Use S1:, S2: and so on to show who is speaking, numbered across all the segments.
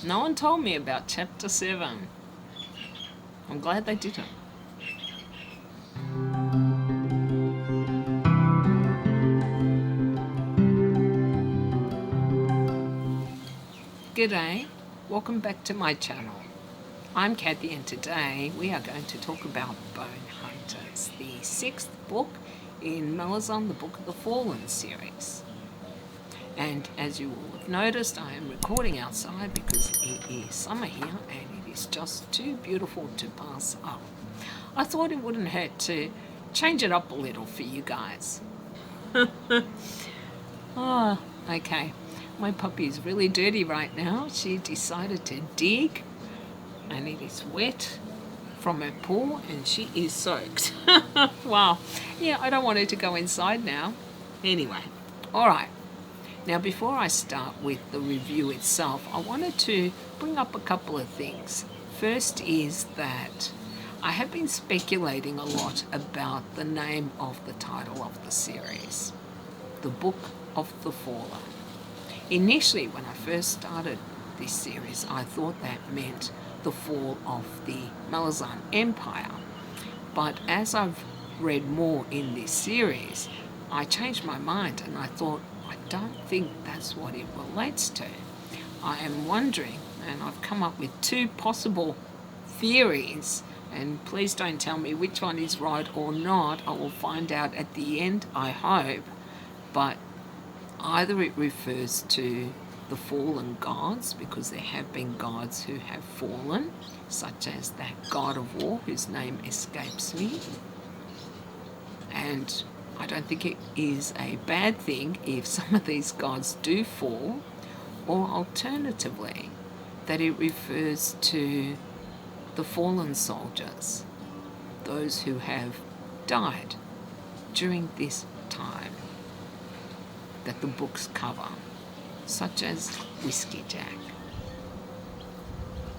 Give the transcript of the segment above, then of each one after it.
S1: No one told me about chapter 7. I'm glad they didn't. G'day, welcome back to my channel. I'm Kathy and today we are going to talk about Bonehunters, the 6th book in Malazan the Book of the Fallen series. And as you will have noticed, I am recording outside because it is summer here and it is just too beautiful to pass up. I thought it wouldn't hurt to change it up a little for you guys. Oh, okay. My puppy is really dirty right now. She decided to dig and it is wet from her paw and she is soaked. Wow. Yeah, I don't want her to go inside now. Anyway, all right. Now before I start with the review itself, I wanted to bring up a couple of things. First is that I have been speculating a lot about the name of the title of the series, The Book of the Fallen. Initially, when I first started this series, I thought that meant the fall of the Malazan Empire. But as I've read more in this series, I changed my mind and I thought, I don't think that's what it relates to. I am wondering, and I've come up with 2 possible theories, and please don't tell me which one is right or not. I will find out at the end, I hope. But either it refers to the fallen gods, because there have been gods who have fallen, such as that god of war whose name escapes me. And I don't think it is a bad thing if some of these gods do fall, or alternatively, that it refers to the fallen soldiers, those who have died during this time that the books cover, such as Whiskey Jack.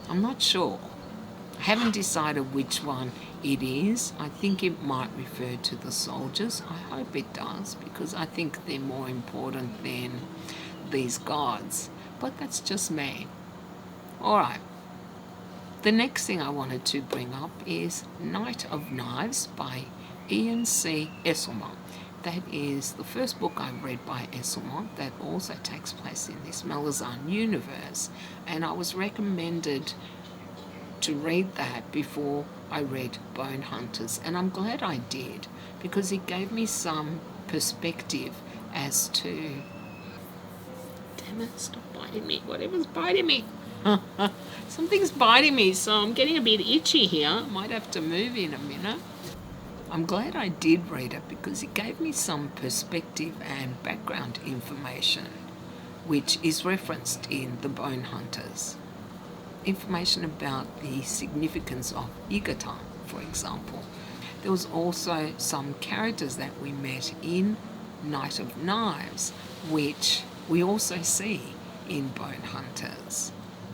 S1: I'm not sure. I haven't decided which one it is. I think it might refer to the soldiers. I hope it does, because I think they're more important than these gods. But that's just me. Alright. The next thing I wanted to bring up is Knight of Knives by Ian C. Esslemont. That is the first book I've read by Esslemont that also takes place in this Malazan universe, and I was recommended to read that before I read Bonehunters, and I'm glad I did, because it gave me some perspective as to... Damn it, stop biting me. Whatever's biting me. Something's biting me, so I'm getting a bit itchy here. I might have to move in a minute. I'm glad I did read it because it gave me some perspective and background information, which is referenced in the Bonehunters. Information about the significance of Igatan, for example. There was also some characters that we met in Knight of Knives, which we also see in Bonehunters.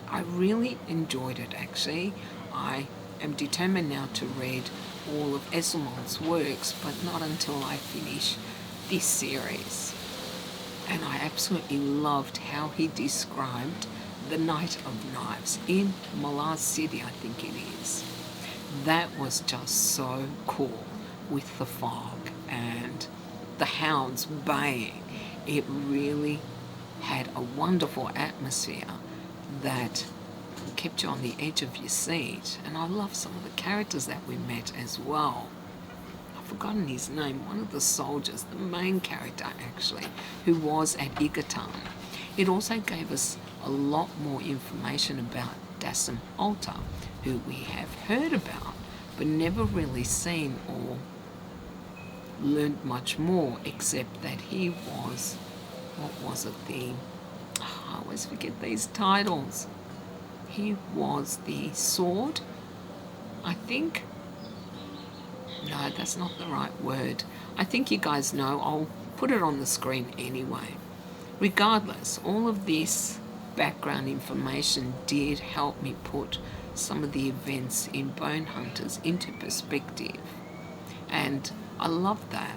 S1: I really enjoyed it, actually. I am determined now to read all of Esslemont's works, but not until I finish this series. And I absolutely loved how he described the Knight of Knives in Malazan City, I think it is. That was just so cool, with the fog and the hounds baying. It really had a wonderful atmosphere that kept you on the edge of your seat. And I love some of the characters that we met as well. I've forgotten his name, one of the soldiers, the main character actually, who was at Igatan. It also gave us a lot more information about Dasim Alta, who we have heard about but never really seen or learned much more, except that he was, what was it, I always forget these titles. He was the sword, I think. No, that's not the right word. I think you guys know. I'll put it on the screen anyway. Regardless, all of this background information did help me put some of the events in Bonehunters into perspective. And I love that.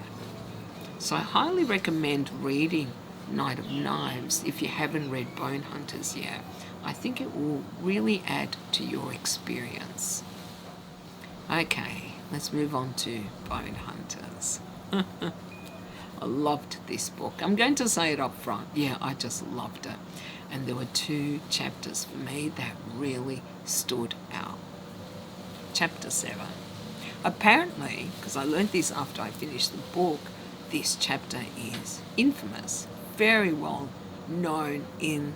S1: So I highly recommend reading Knight of Knives if you haven't read Bonehunters yet. I think it will really add to your experience. Okay, let's move on to Bonehunters. I loved this book. I'm going to say it up front. Yeah, I just loved it. And there were 2 chapters for me that really stood out. Chapter 7. Apparently, because I learned this after I finished the book, this chapter is infamous, very well known in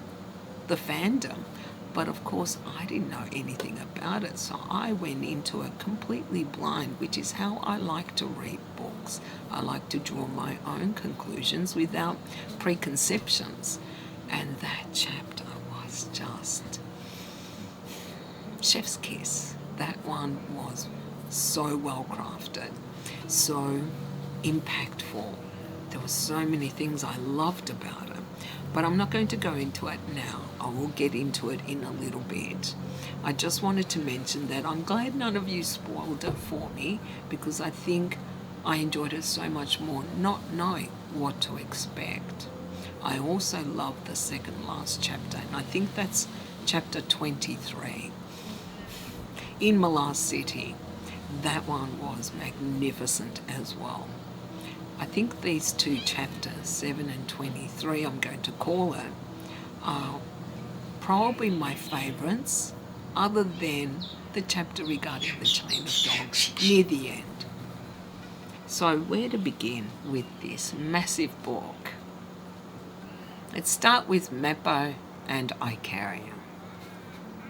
S1: the fandom. But of course, I didn't know anything about it, so I went into it completely blind, which is how I like to read books. I like to draw my own conclusions without preconceptions. And that chapter was just chef's kiss. That one was so well crafted, so impactful. There were so many things I loved about it. But I'm not going to go into it now. I will get into it in a little bit. I just wanted to mention that I'm glad none of you spoiled it for me, because I think I enjoyed it so much more not knowing what to expect. I also loved the second last chapter, and I think that's chapter 23. In Malazan City, that one was magnificent as well. I think these 2 chapters, 7 and 23, I'm going to call it, are probably my favourites, other than the chapter regarding the chain of dogs near the end. So where to begin with this massive book? Let's start with Meppo and Icarium.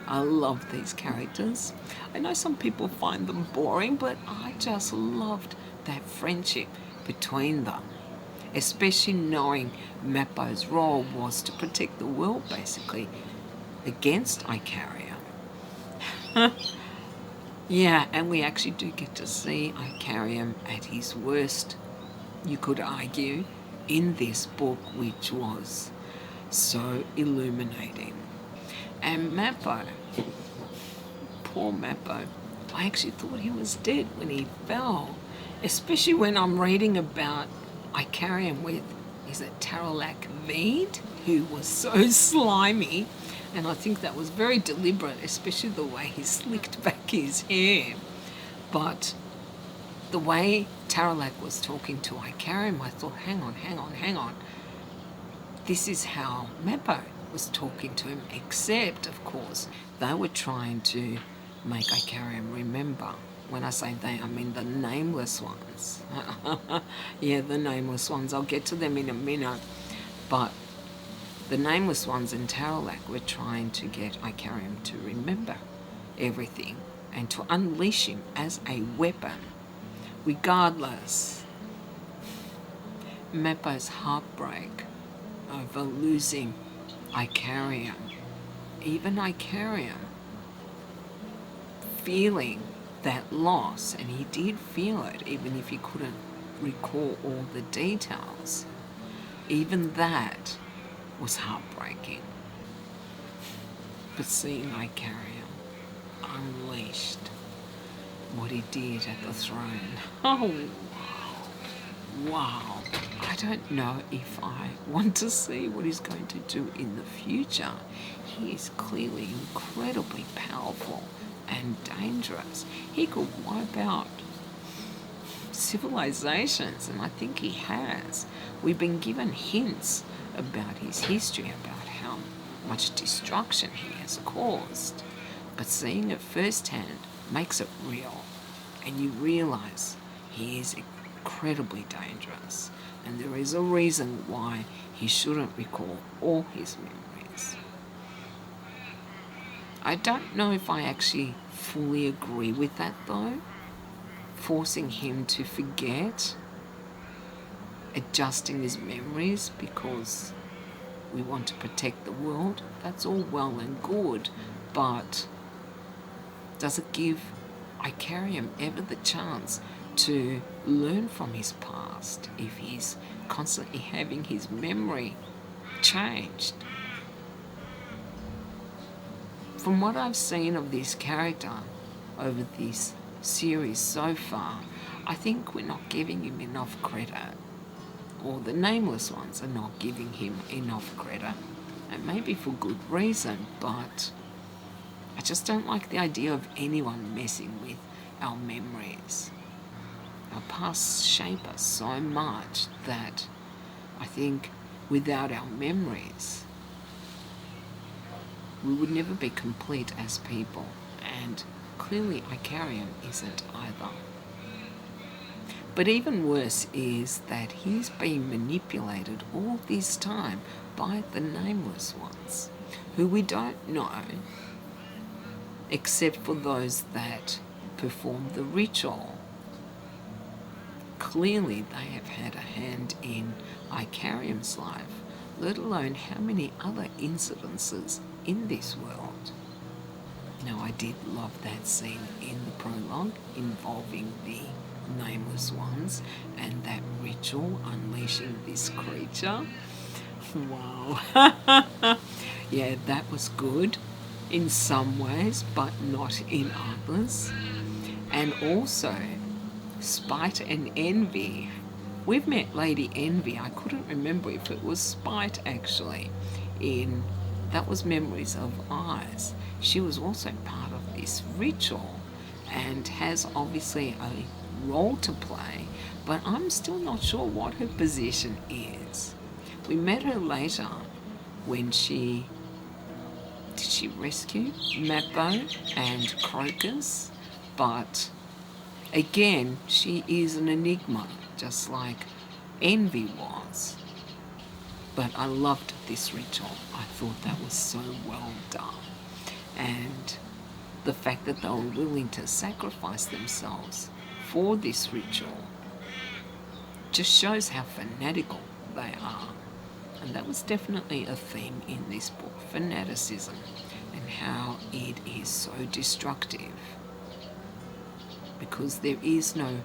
S1: I love these characters. I know some people find them boring, but I just loved that friendship between them, especially knowing Meppo's role was to protect the world basically against Icarium. Yeah, and we actually do get to see Icarium at his worst, you could argue, in this book, which was so illuminating. And Meppo, poor Meppo, I actually thought he was dead when he fell. Especially when I'm reading about Icarium with, is it Tarolac Veed, who was so slimy, and I think that was very deliberate, especially the way he slicked back his hair. But the way Tarolac was talking to Icarium, I thought, hang on. This is how Meppo was talking to him, except, of course, they were trying to make Icarium remember. When I say they, I mean the nameless ones. Yeah, the nameless ones. I'll get to them in a minute. But the nameless ones in Tarolac were trying to get Icarium to remember everything and to unleash him as a weapon. Regardless, Meppo's heartbreak over losing Icarium, even Icarium feeling that loss, and he did feel it even if he couldn't recall all the details, even that was heartbreaking. But seeing Icarium unleashed what he did at the throne, oh wow, I don't know if I want to see what he's going to do in the future. He is clearly incredibly powerful and dangerous. He could wipe out civilizations, and I think he has. We've been given hints about his history, about how much destruction he has caused, but seeing it firsthand makes it real, and you realize he is incredibly dangerous, and there is a reason why he shouldn't recall all his memories. I don't know if I actually fully agree with that though. Forcing him to forget, adjusting his memories because we want to protect the world, that's all well and good, but does it give Icarium ever the chance to learn from his past if he's constantly having his memory changed? From what I've seen of this character over this series so far, I think we're not giving him enough credit, or the nameless ones are not giving him enough credit. It may be for good reason, but I just don't like the idea of anyone messing with our memories. Our pasts shape us so much that I think without our memories, we would never be complete as people, and clearly Icarium isn't either. But even worse is that he's being manipulated all this time by the nameless ones, who we don't know, except for those that perform the ritual. Clearly they have had a hand in Icarium's life, let alone how many other incidences in this world. Now, I did love that scene in the prologue involving the nameless ones and that ritual unleashing this creature. Wow. Yeah, that was good in some ways, but not in others. And also, spite and envy. We've met Lady Envy. I couldn't remember if it was spite actually. That was Memories of Eyes. She was also part of this ritual and has obviously a role to play, but I'm still not sure what her position is. We met her later when did she rescue Mappo and Crocus? But again, she is an enigma, just like Envy was. But I loved this ritual. I thought that was so well done. And the fact that they were willing to sacrifice themselves for this ritual just shows how fanatical they are. And that was definitely a theme in this book, fanaticism, and how it is so destructive. Because there is no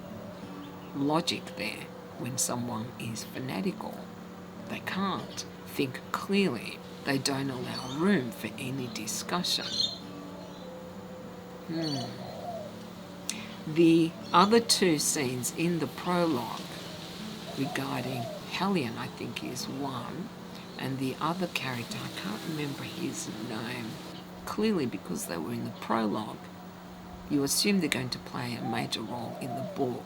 S1: logic there when someone is fanatical. They can't think clearly. They don't allow room for any discussion. The other two scenes in the prologue regarding Hellion, I think, is one, and the other character, I can't remember his name, clearly because they were in the prologue. You assume they're going to play a major role in the book.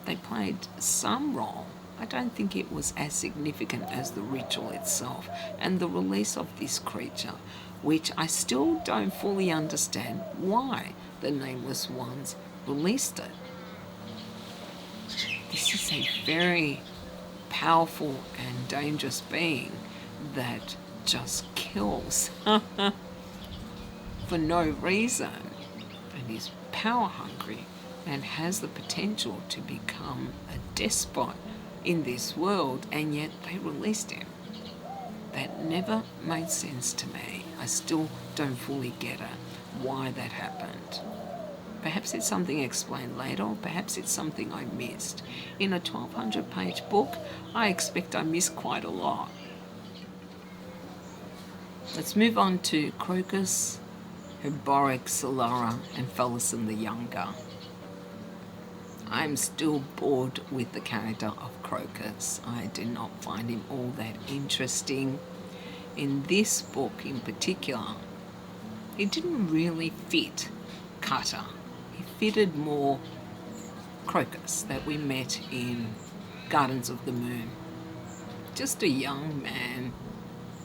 S1: They played some role. I don't think it was as significant as the ritual itself and the release of this creature, which I still don't fully understand why the Nameless Ones released it. This is a very powerful and dangerous being that just kills for no reason and is power hungry and has the potential to become a despot in this world, and yet they released him. That never made sense to me. I still don't fully get it, why that happened. Perhaps it's something explained later, or perhaps it's something I missed. In a 1200-page book, I expect I missed quite a lot. Let's move on to Crocus, Heboric, Solara, and Malazan the Younger. I'm still bored with the character of Crocus. I do not find him all that interesting. In this book in particular, he didn't really fit Cutter. He fitted more Crocus that we met in Gardens of the Moon. Just a young man,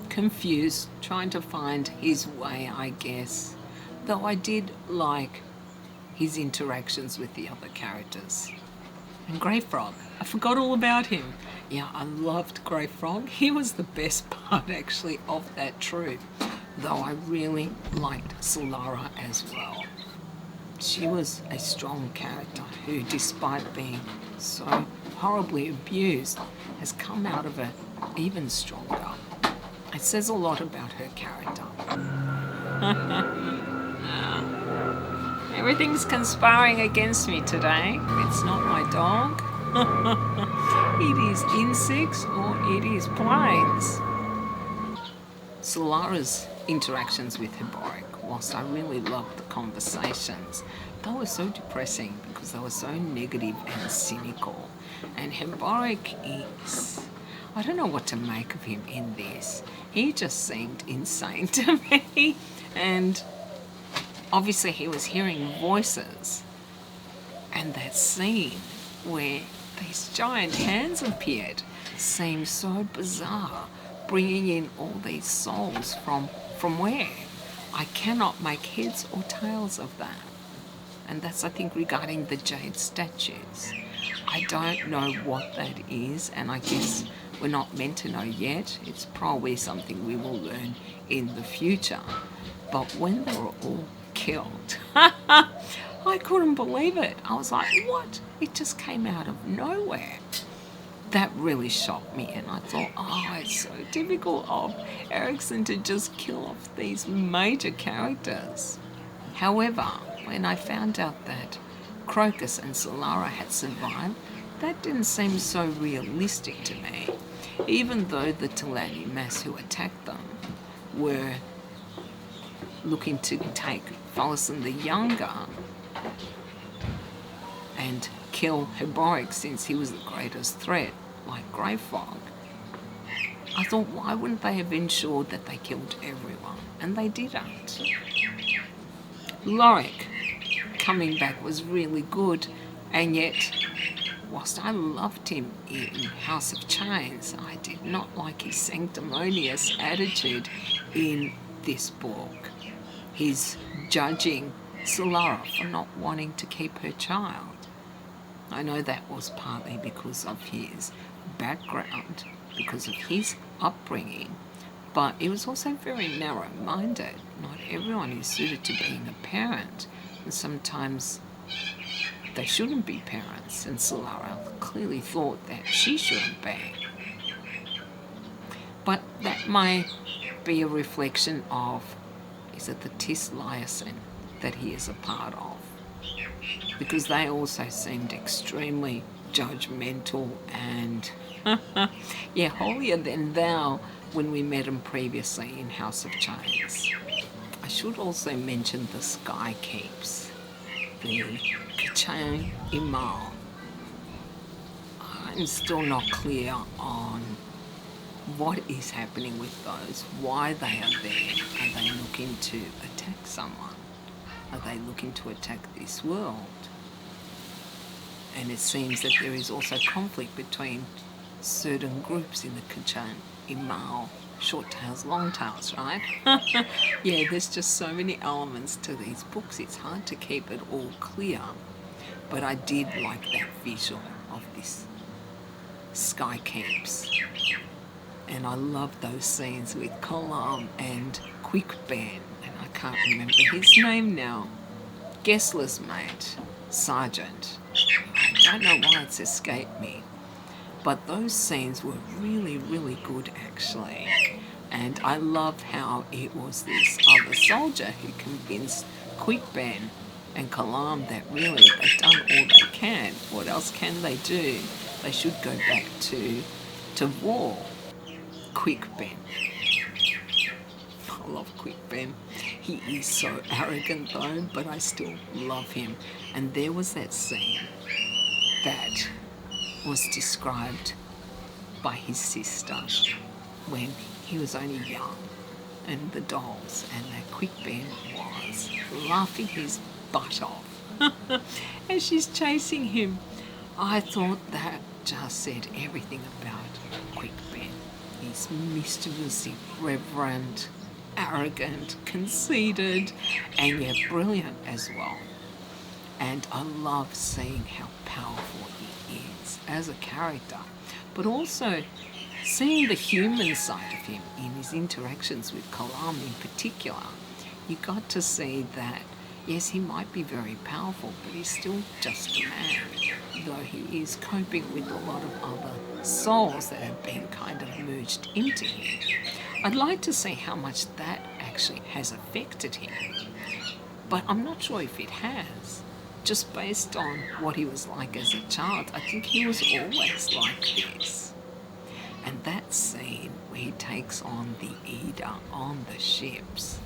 S1: confused, trying to find his way, I guess. Though I did like his interactions with the other characters. And Grey Frog, I forgot all about him. Yeah, I loved Grey Frog. He was the best part actually of that troop, though I really liked Solara as well. She was a strong character who, despite being so horribly abused, has come out of it even stronger. It says a lot about her character. Everything's conspiring against me today. It's not my dog. It is insects or it is planes. Solara's interactions with Heboric, whilst I really loved the conversations, they were so depressing because they were so negative and cynical. And Heboric is, I don't know what to make of him in this. He just seemed insane to me. And obviously he was hearing voices. And that scene where these giant hands appeared seemed so bizarre, bringing in all these souls from where? I cannot make heads or tails of that. And that's, I think, regarding the jade statues. I don't know what that is, and I guess we're not meant to know yet. It's probably something we will learn in the future. But when they were all killed, I couldn't believe it. I was like, what? It just came out of nowhere. That really shocked me, and I thought, oh, it's so typical of Erikson to just kill off these major characters. However, when I found out that Crocus and Solara had survived, that didn't seem so realistic to me, even though the Telani mass who attacked them were looking to take Malazan the Younger and kill Heroic since he was the greatest threat, like Grey Fog. I thought, why wouldn't they have ensured that they killed everyone? And they didn't. Lorik coming back was really good, and yet, whilst I loved him in House of Chains, I did not like his sanctimonious attitude in this book. His judging Solara for not wanting to keep her child. I know that was partly because of his background, because of his upbringing, but it was also very narrow-minded. Not everyone is suited to being a parent, and sometimes they shouldn't be parents, and Solara clearly thought that she shouldn't be. But that might be a reflection of, is it the Tis Liason that he is a part of? Because they also seemed extremely judgmental and, holier than thou when we met him previously in House of Chains. I should also mention the Sky Keeps, the Kachan Imal. I'm still not clear on what is happening with those, why they are there. Are they looking to attack someone? Are they looking to attack this world? And it seems that there is also conflict between certain groups in the Kachan Imal, short tails, long tails, right? Yeah, there's just so many elements to these books, it's hard to keep it all clear. But I did like that visual of this Sky Keeps. And I love those scenes with Kalam and Quick Ben, and I can't remember his name now. Gessler's mate, Sergeant. I don't know why it's escaped me. But those scenes were really, really good actually. And I love how it was this other soldier who convinced Quick Ben and Kalam that really they've done all they can. What else can they do? They should go back to war. Quick Ben. I love Quick Ben. He is so arrogant though, but I still love him. And there was that scene that was described by his sister when he was only young, and the dolls, and that Quick Ben was laughing his butt off as she's chasing him. I thought that just said everything about Quick Ben. He's mischievous, irreverent, arrogant, conceited, and yet brilliant as well. And I love seeing how powerful he is as a character, but also seeing the human side of him in his interactions with Kalam in particular. You got to see that, yes, he might be very powerful, but he's still just a man, though he is coping with a lot of other souls that have been kind of merged into him. I'd like to see how much that actually has affected him, but I'm not sure if it has. Just based on what he was like as a child, I think he was always like this. And that scene where he takes on the Ida on the ships,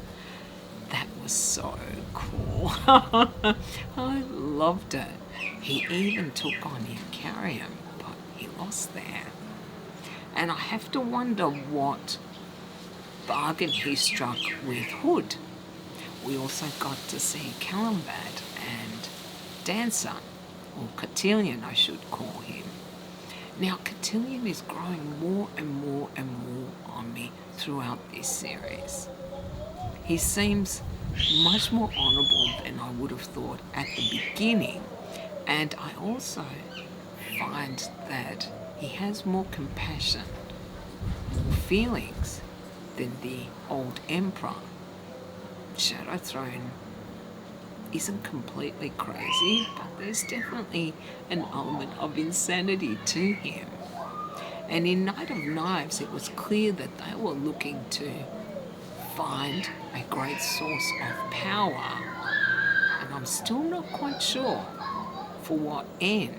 S1: that was so cool. I loved it. He even took on Icarium, but he lost there. And I have to wonder what bargain he struck with Hood. We also got to see Calimbad and Dancer, or Cotillion I should call him. Now Cotillion is growing more and more and more on me throughout this series. He seems much more honourable than I would have thought at the beginning, and I also find that he has more compassion, more feelings than the old Emperor. Shadow Throne isn't completely crazy, but there's definitely an element of insanity to him. And in Knight of Knives, it was clear that they were looking to find a great source of power, and I'm still not quite sure for what end.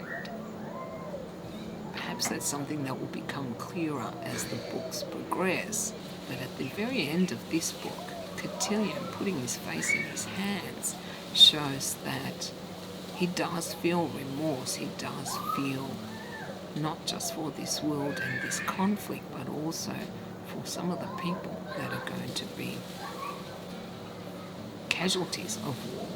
S1: Perhaps that's something that will become clearer as the books progress, but at the very end of this book, Cotillion putting his face in his hands shows that he does feel remorse, he does feel not just for this world and this conflict, but also for some of the people that are going to be casualties of war.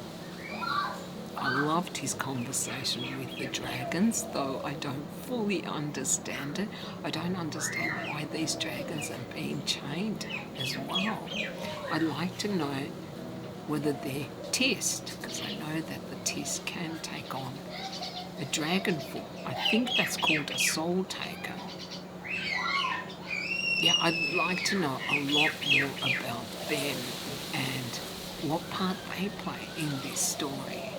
S1: I loved his conversation with the dragons, though I don't fully understand it. I don't understand why these dragons are being chained as well. I'd like to know whether they're Tist, because I know that the Tist can take on a dragon form. I think that's called a soul taker. Yeah, I'd like to know a lot more about them and what part they play in this story.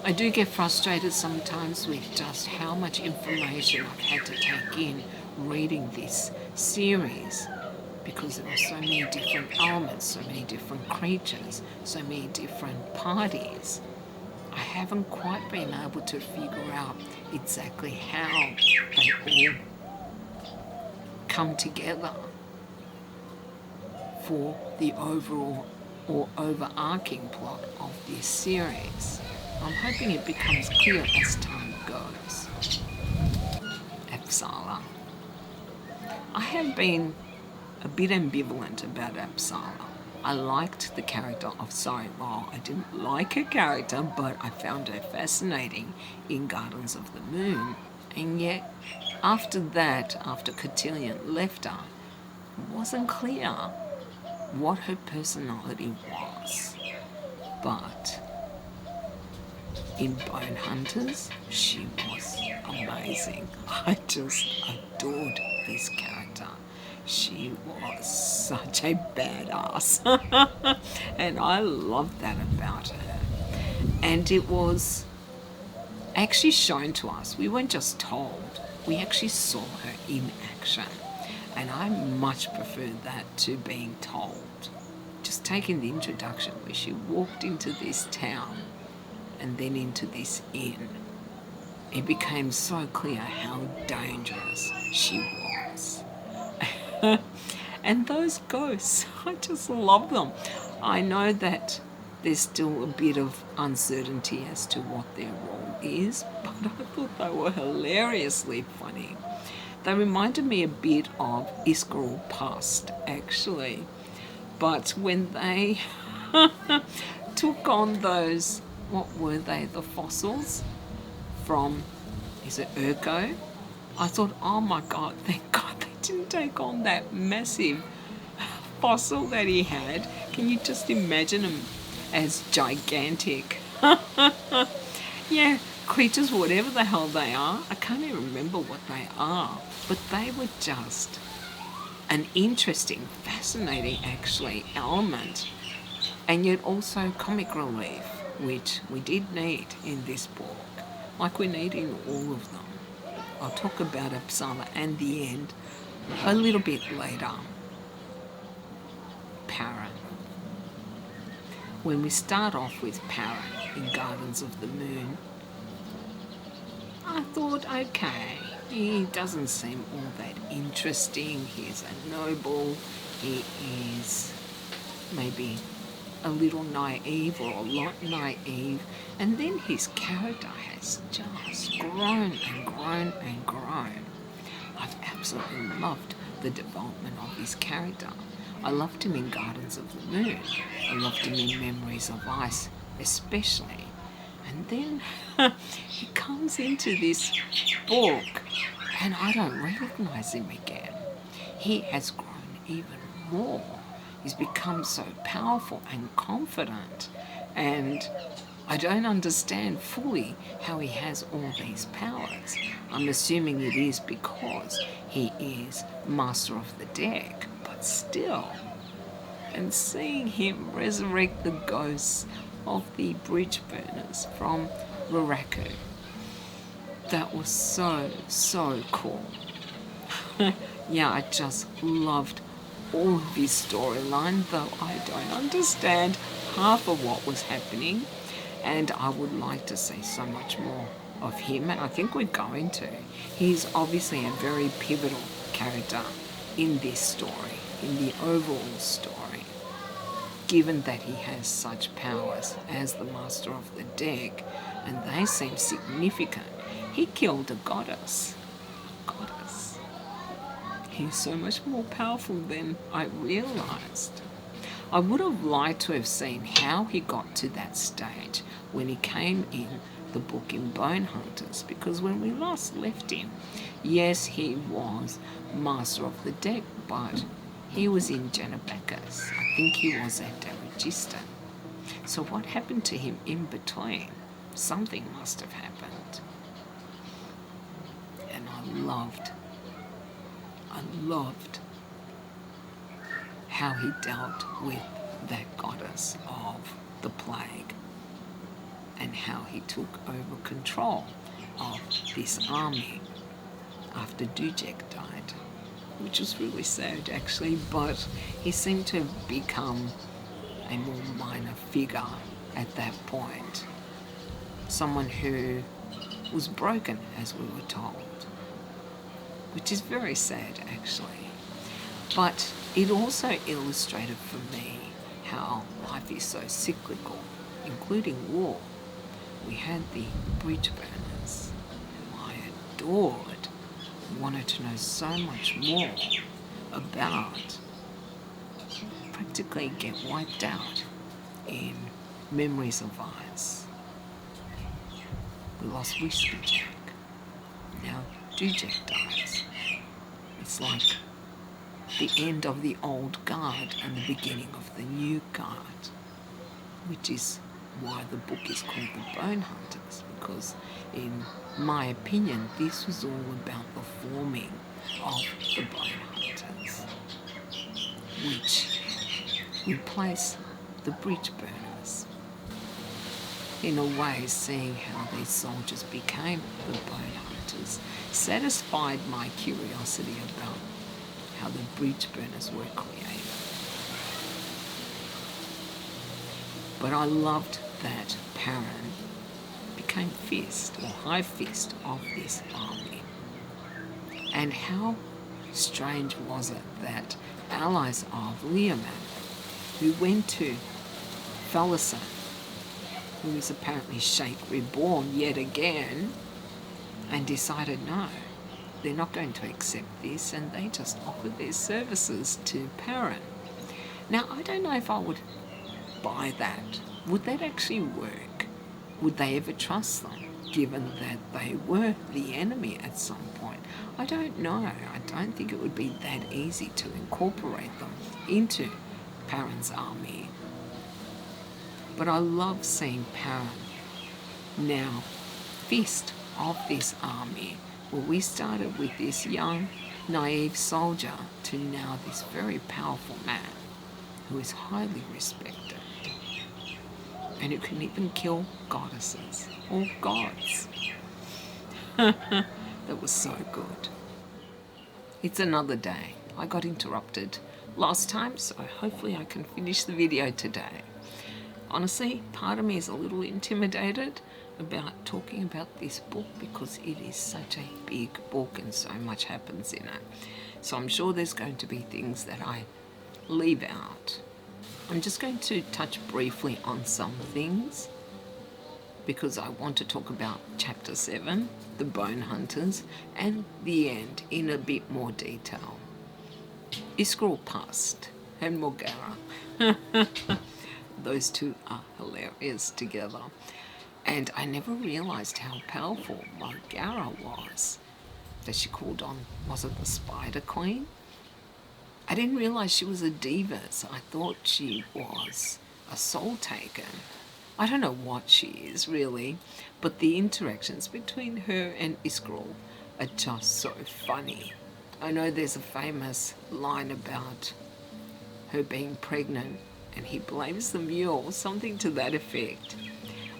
S1: I do get frustrated sometimes with just how much information I've had to take in reading this series, because there are so many different elements, so many different creatures, so many different parties. I haven't quite been able to figure out exactly how they all come together for the overall or overarching plot of this series. I'm hoping it becomes clear as time goes. Apsala. I have been a bit ambivalent about Apsala. I liked the character of well, I didn't like her character, but I found her fascinating in Gardens of the Moon. And yet, after that, after Cotillion left her, it wasn't clear what her personality was. But in Bonehunters, she was amazing. I just adored this character. She was such a badass. And I loved that about her. And it was actually shown to us. We weren't just told. We actually saw her in action. And I much preferred that to being told. Just taking the introduction where she walked into this town and then into this inn, it became so clear how dangerous she was. And those ghosts, I just love them. I know that there's still a bit of uncertainty as to what their role is, but I thought they were hilariously funny. They reminded me a bit of Iskarul Past, actually. But when they took on those, what were they, the fossils from, is it Urko? I thought, oh my God, thank God they didn't take on that massive fossil that he had. Can you just imagine him as gigantic? Yeah, creatures, whatever the hell they are. I can't even remember what they are. But they were just an interesting, fascinating, actually, element. And yet also comic relief, which we did need in this book, like we need in all of them. I'll talk about Apsala and the end a little bit later. Paran. When we start off with Paran in Gardens of the Moon, I thought, okay, he doesn't seem all that interesting. He's a noble. He is maybe a little naive or a lot naive. And then his character has just grown and grown and grown. absolutely loved the development of his character. I loved him in Gardens of the Moon. I loved him in Memories of Ice, especially. And then he comes into this book and I don't recognize him again. He has grown even more. He's become so powerful and confident, and I don't understand fully how he has all these powers. I'm assuming it is because he is Master of the Deck, but still. And seeing him resurrect the ghosts of the bridge burners from Raraku, that was so, so cool. Yeah, I just loved all of his storyline, though I don't understand half of what was happening, and I would like to see so much more of him, and I think we're going to. He's obviously a very pivotal character in this story, in the overall story, given that he has such powers as the Master of the Deck, and they seem significant. He killed a goddess. He's so much more powerful than I realised. I would have liked to have seen how he got to that stage when he came in the book in Bonehunters, because when we last left him, yes, he was Master of the Deck, but he was in Janabacchus. I think he was at Darajista. So what happened to him in between? Something must have happened. And I loved how he dealt with that goddess of the plague and how he took over control of this army after Dujek died, which was really sad actually, but he seemed to have become a more minor figure at that point. Someone who was broken, as we were told, which is very sad actually. But it also illustrated for me how life is so cyclical, including war. We had the bridge burners, who I adored, wanted to know so much more about, practically get wiped out in Memories of Ice. We lost Whiskey Jack. Now Dujek dies. It's like the end of the old guard and the beginning of the new guard, which is why the book is called The Bonehunters, because in my opinion this was all about the forming of the Bonehunters, which replace the bridge burners. In a way, seeing how these soldiers became the Bonehunters satisfied my curiosity about how the bridge burners were created. But I loved that Perrin became Fist, or High Fist, of this army. And how strange was it that allies of Leomand, who went to Malazan, who is apparently Sheikh Reborn yet again, and decided no, they're not going to accept this, and they just offered their services to Perrin. Now, I don't know if I would buy that. Would that actually work? Would they ever trust them, given that they were the enemy at some point? I don't know. I don't think it would be that easy to incorporate them into Perrin's army. But I love seeing Perrin now Fist of this army, where we started with this young, naive soldier to now this very powerful man who is highly respected and who can even kill goddesses or gods. That was so good. It's another day. I got interrupted last time, so hopefully I can finish the video today. Honestly, part of me is a little intimidated about talking about this book because it is such a big book and so much happens in it. So I'm sure there's going to be things that I leave out. I'm just going to touch briefly on some things because I want to talk about Chapter 7, the Bonehunters, and the end in a bit more detail. Iskral Past and Morgara. Those two are hilarious together. And I never realised how powerful Morgara was, that she called on, was it the Spider Queen? I didn't realise she was a Divas. I thought she was a soul taken. I don't know what she is really, but the interactions between her and Iskral are just so funny. I know there's a famous line about her being pregnant and he blames the mule, something to that effect.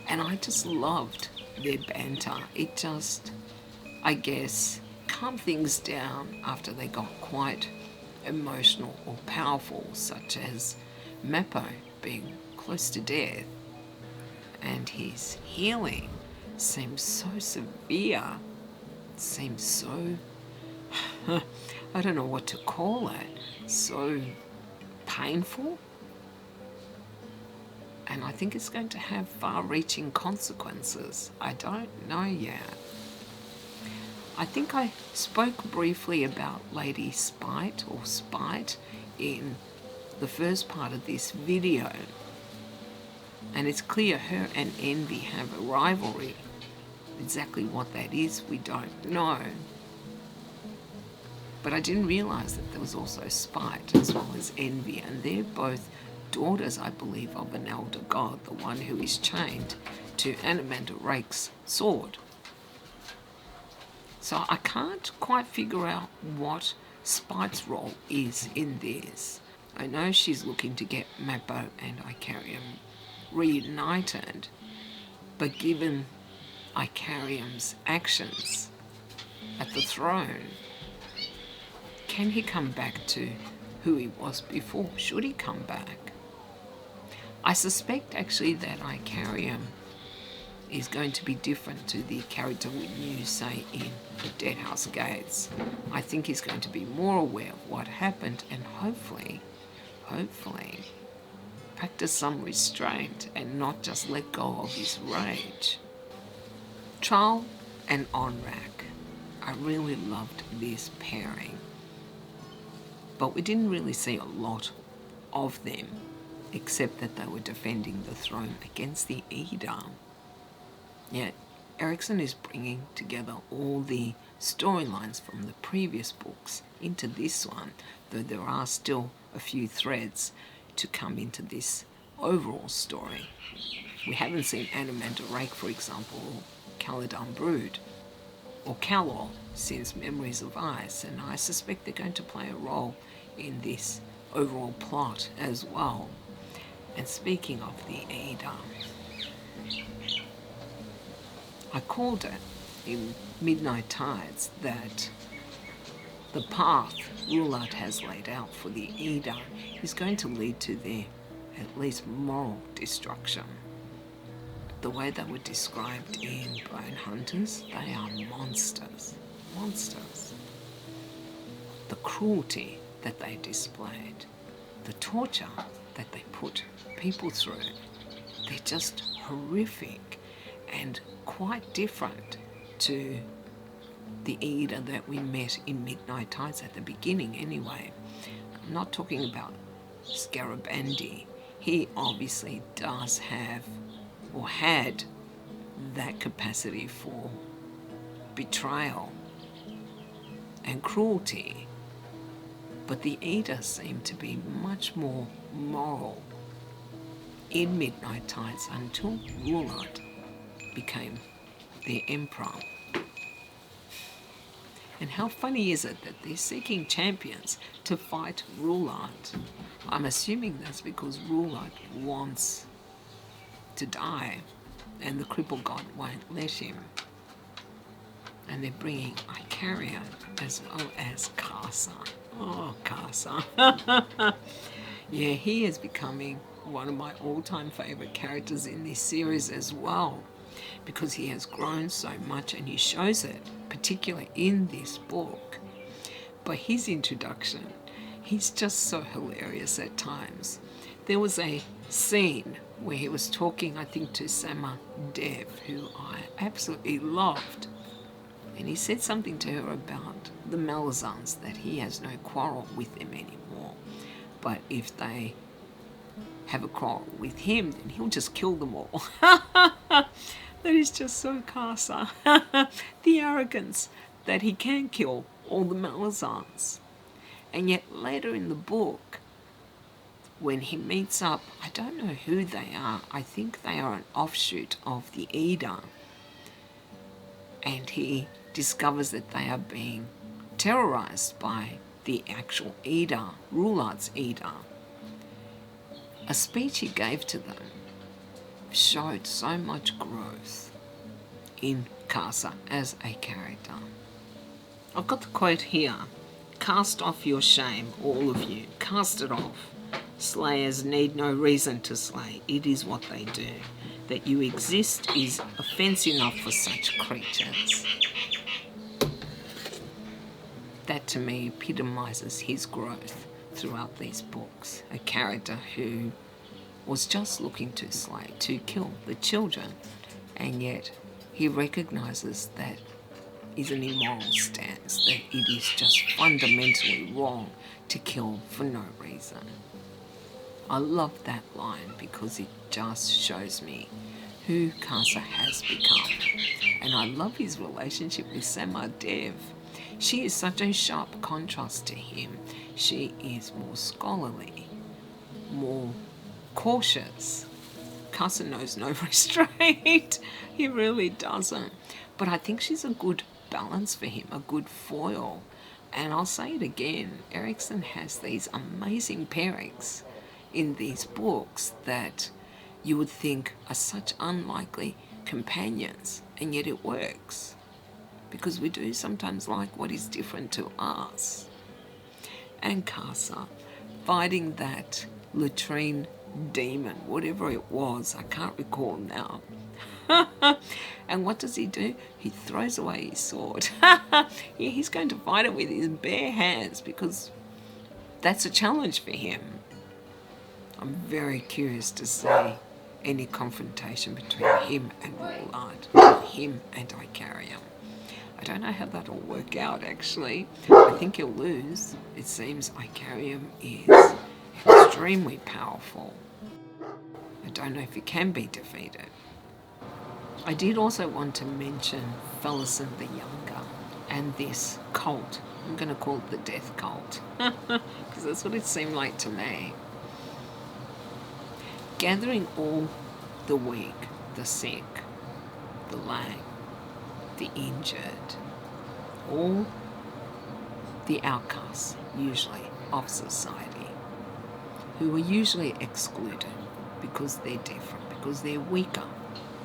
S1: And I just loved their banter. It just, I guess, calmed things down after they got quite emotional or powerful, such as Mappo being close to death and his healing seems so severe, seems so, I don't know what to call it, so painful. And I think it's going to have far-reaching consequences. I don't know yet. I think I spoke briefly about Lady Spite or Spite in the first part of this video. And it's clear her and Envy have a rivalry. Exactly what that is, we don't know. But I didn't realise that there was also Spite as well as Envy, and they're both daughters, I believe, of an elder god, the one who is chained to Anomander Rake's sword. So I can't quite figure out what Spite's role is in this. I know she's looking to get Mappo and Icarium reunited, but given Icarium's actions at the throne, can he come back to who he was before? Should he come back? I suspect actually that Icarium is going to be different to the character we knew, say, in the Deadhouse Gates. I think he's going to be more aware of what happened and hopefully, practice some restraint and not just let go of his rage. Trall and Onrak. I really loved this pairing, but we didn't really see a lot of them, except that they were defending the throne against the Edom. Yet Erikson is bringing together all the storylines from the previous books into this one, though there are still a few threads to come into this overall story. We haven't seen Anomander Rake, for example, or Caladan Brood, or Calor since Memories of Ice, and I suspect they're going to play a role in this overall plot as well. And speaking of the Edom, I called it in Midnight Tides that the path Rulad has laid out for the Edom is going to lead to their, at least moral destruction. The way they were described in Bonehunters, they are monsters. Monsters. The cruelty that they displayed, the torture that they put people through, they're just horrific and quite different to the Eda that we met in Midnight Tides at the beginning anyway. I'm not talking about Scarabandi. He obviously does have, or had, that capacity for betrayal and cruelty. But the Eda seemed to be much more moral in Midnight Tides until Rulad became the Emperor. And how funny is it that they're seeking champions to fight Rulad? I'm assuming that's because Rulad wants to die and the cripple god won't let him. And they're bringing Icarium as well as Kasa. Oh, Kasa. Yeah, he is becoming one of my all-time favourite characters in this series as well, because he has grown so much and he shows it, particularly in this book. But his introduction, he's just so hilarious at times. There was a scene where he was talking, I think, to Sama Dev, who I absolutely loved. And he said something to her about the Malazans, that he has no quarrel with them anymore. But if they have a quarrel with him, then he'll just kill them all. That is just so Casa. The arrogance that he can kill all the Malazans. And yet later in the book, when he meets up, I don't know who they are. I think they are an offshoot of the Ida. And he discovers that they are being terrorized by the actual Ida, Rulard's Ida. A speech he gave to them showed so much growth in Casa as a character. I've got the quote here. Cast off your shame, all of you. Cast it off. Slayers need no reason to slay. It is what they do. That you exist is offence enough for such creatures. That to me epitomises his growth throughout these books. A character who was just looking to slay, to kill the children, and yet he recognises that is an immoral stance, that it is just fundamentally wrong to kill for no reason. I love that line because it just shows me who Casa has become. And I love his relationship with Sama Dev. She is such a sharp contrast to him. She is more scholarly, more cautious. Casa knows no restraint. He really doesn't. But I think she's a good balance for him, a good foil. And I'll say it again, Erikson has these amazing pairings in these books that you would think are such unlikely companions, and yet it works. Because we do sometimes like what is different to us. And Casa fighting that latrine demon, whatever it was, I can't recall now. And what does he do? He throws away his sword. He's going to fight it with his bare hands because that's a challenge for him. I'm very curious to see any confrontation between him and Roulard, or him and Icarium. I don't know how that'll work out, actually. I think he'll lose. It seems Icarium is extremely powerful. I don't know if he can be defeated. I did also want to mention Malazan the Younger and this cult. I'm going to call it the death cult because that's what it seemed like to me. Gathering all the weak, the sick, the lame, the injured, all the outcasts, usually, of society, who are usually excluded because they're different, because they're weaker.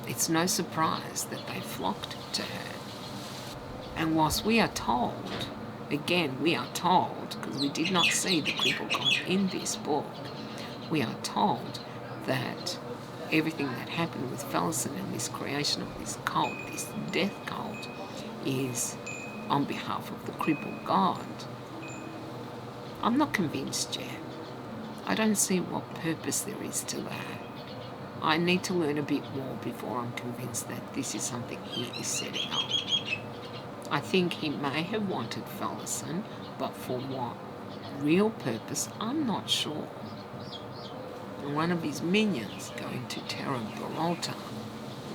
S1: It's no surprise that they flocked to her. And whilst we are told, again, we are told, because we did not see the cripple god in this book, we are told that everything that happened with Malazan and this creation of this cult, this death cult, is on behalf of the cripple god. I'm not convinced yet. I don't see what purpose there is to that. I need to learn a bit more before I'm convinced that this is something he is setting up. I think he may have wanted Malazan, but for what real purpose, I'm not sure. And one of his minions going to Terra Barolta,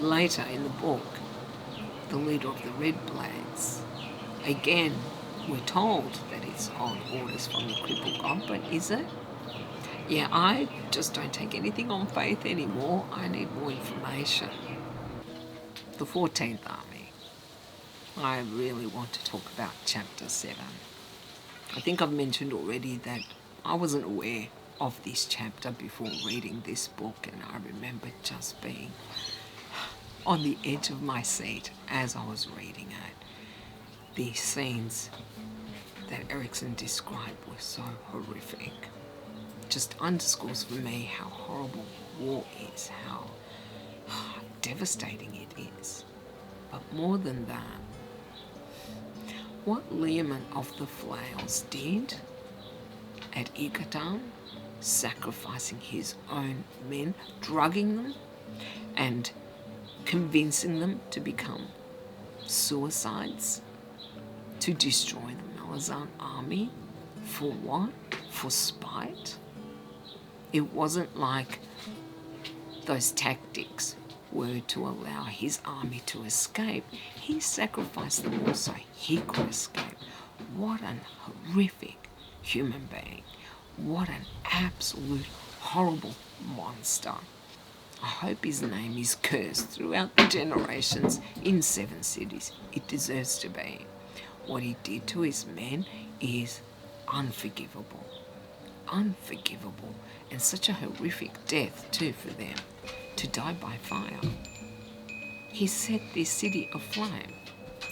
S1: later in the book, the leader of the Red Blades. Again, we're told that it's on orders from the cripple god, but is it? Yeah, I just don't take anything on faith anymore. I need more information. The 14th Army. I really want to talk about Chapter 7. I think I've mentioned already that I wasn't aware of this chapter before reading this book, and I remember just being on the edge of my seat as I was reading it. The scenes that Erikson described were so horrific. Just underscores for me how horrible war is, how devastating it is. But more than that, what Leomund of the Flails did at Ygardam sacrificing his own men, drugging them, and convincing them to become suicides, to destroy the Malazan army. For what? For spite? It wasn't like those tactics were to allow his army to escape. He sacrificed them all so he could escape. What an horrific human being. What an absolute horrible monster. I hope his name is cursed throughout the generations in 7 cities. It deserves to be. What he did to his men is unforgivable. Unforgivable. And such a horrific death too for them. To die by fire. He set this city aflame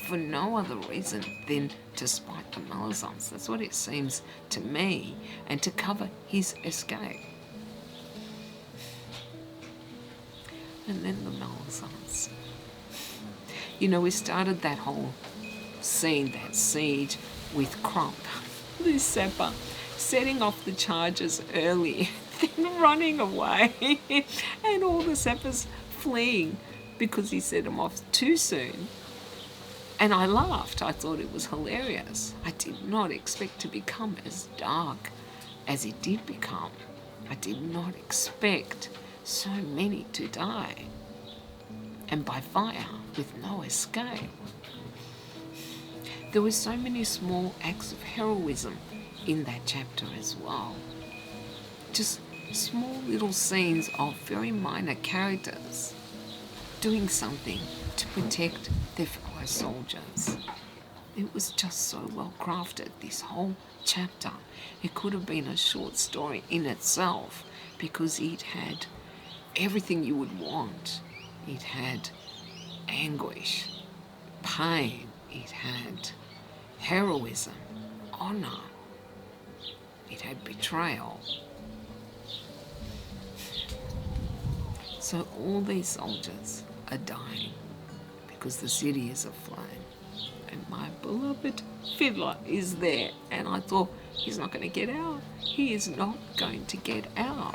S1: for no other reason than to spite the Malazans. That's what it seems to me, and to cover his escape. And then the Malazans. You know, we started that whole scene, that siege, with Crump, the sapper, setting off the charges early, then running away, and all the sappers fleeing because he set them off too soon. And I laughed. I thought it was hilarious. I did not expect to become as dark as it did become. I did not expect so many to die, and by fire, with no escape. There were so many small acts of heroism in that chapter as well. Just small little scenes of very minor characters doing something to protect their fellow soldiers. It was just so well crafted, this whole chapter. It could have been a short story in itself, because it had everything you would want. It had anguish, pain, it had heroism, honor, it had betrayal. So all these soldiers are dying because the city is aflame. And my beloved fiddler is there. And I thought, he's not going to get out. He is not going to get out.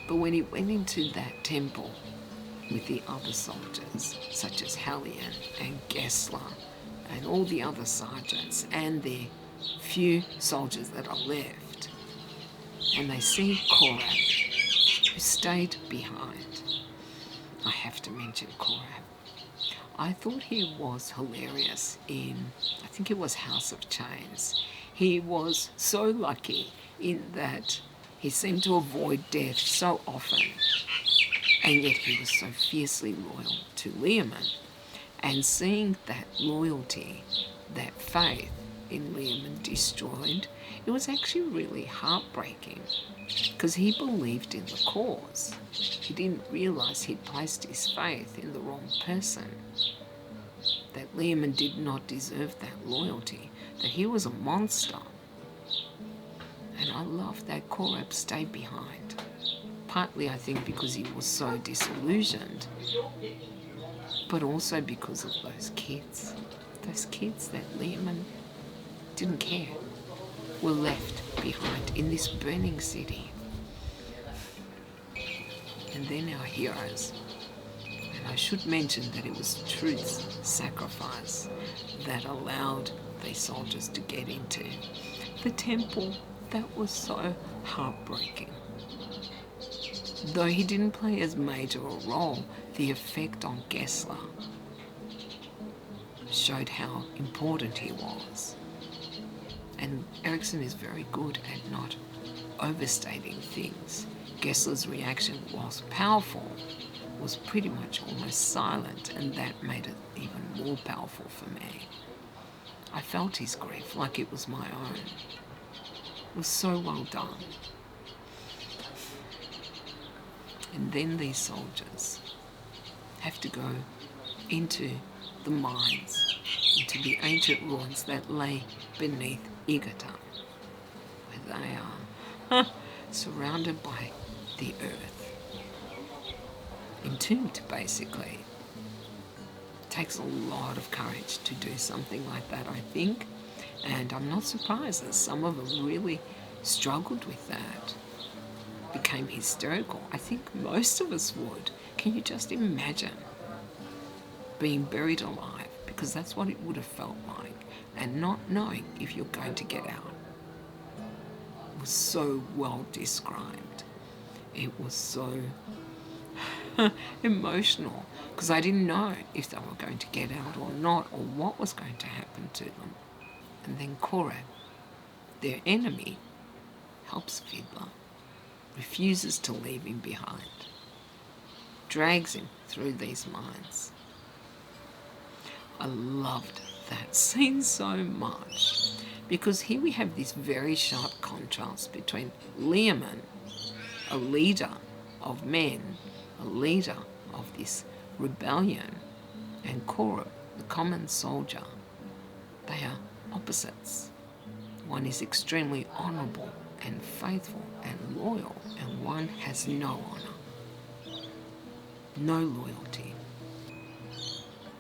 S1: But when he went into that temple with the other soldiers, such as Hallian and Gessler and all the other sergeants and the few soldiers that are left, and they see Korab, who stayed behind. I have to mention Korab. I thought he was hilarious in, I think it was House of Chains. He was so lucky in that he seemed to avoid death so often, and yet he was so fiercely loyal to Leomund. And seeing that loyalty, that faith in Leomund destroyed, it was actually really heartbreaking, because he believed in the cause. He didn't realise he'd placed his faith in the wrong person, that Leomund did not deserve that loyalty, that he was a monster. And I love that Korab stayed behind, partly I think because he was so disillusioned, but also because of those kids that Leomund didn't care, were left behind in this burning city. And then our heroes. And I should mention that it was Truth's sacrifice that allowed these soldiers to get into the temple. That was so heartbreaking. Though he didn't play as major a role, the effect on Gessler showed how important he was. And Erikson is very good at not overstating things. Gessler's reaction, whilst powerful, was pretty much almost silent, and that made it even more powerful for me. I felt his grief like it was my own. It was so well done. And then these soldiers have to go into the mines, into the ancient ruins that lay beneath Igatan, where they are surrounded by the earth, entombed basically. It takes a lot of courage to do something like that, I think, and I'm not surprised that some of them really struggled with that, became hysterical. I think most of us would. Can you just imagine being buried alive? Because that's what it would have felt like, and not knowing if you're going to get out. It was so well described. It was so emotional, because I didn't know if they were going to get out or not, or what was going to happen to them. And then Korab, their enemy, helps Fiddler, refuses to leave him behind, drags him through these mines. I loved that scene so much, because here we have this very sharp contrast between Leomund, a leader of men, a leader of this rebellion, and Korab, the common soldier. They are opposites. One is extremely honourable and faithful and loyal, and one has no honour, no loyalty.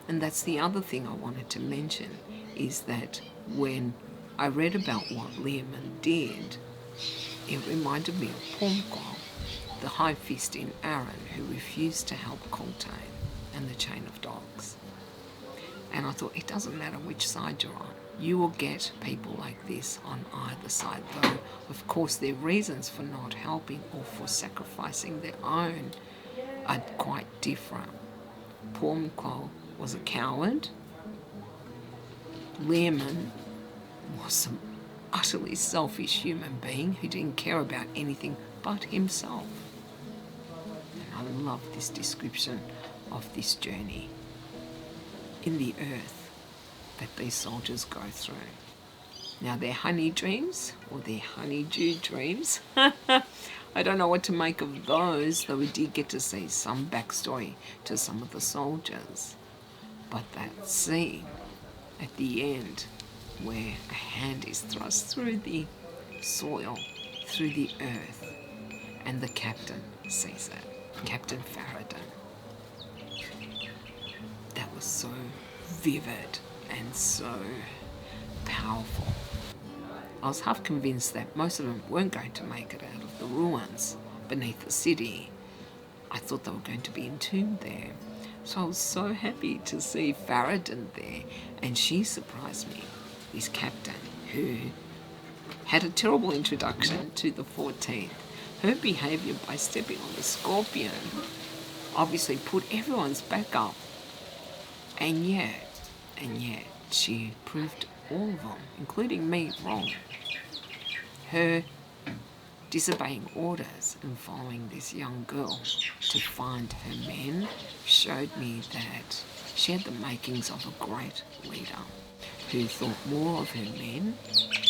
S1: And that's the other thing I wanted to mention, is that when I read about what Leomund did, it reminded me of Pormqual, the high fist in Arran, who refused to help Coltane and the chain of dogs. And I thought, it doesn't matter which side you're on, you will get people like this on either side, though of course their reasons for not helping or for sacrificing their own are quite different. Pormqual was a coward. Leomund was an utterly selfish human being who didn't care about anything but himself. And I love this description of this journey in the earth that these soldiers go through. Now, their honey dreams, or their honeydew dreams, I don't know what to make of those, though we did get to see some backstory to some of the soldiers. But that scene at the end, where a hand is thrust through the soil, through the earth, and the captain sees it, Captain Farad'n. That was so vivid and so powerful. I was half convinced that most of them weren't going to make it out of the ruins beneath the city. I thought they were going to be entombed there. So I was so happy to see Farad'n there, and she surprised me, this captain who had a terrible introduction to the 14th. Her behaviour by stepping on the scorpion obviously put everyone's back up, and yet she proved all of them, including me, wrong. Her disobeying orders and following this young girl to find her men showed me that she had the makings of a great leader who thought more of her men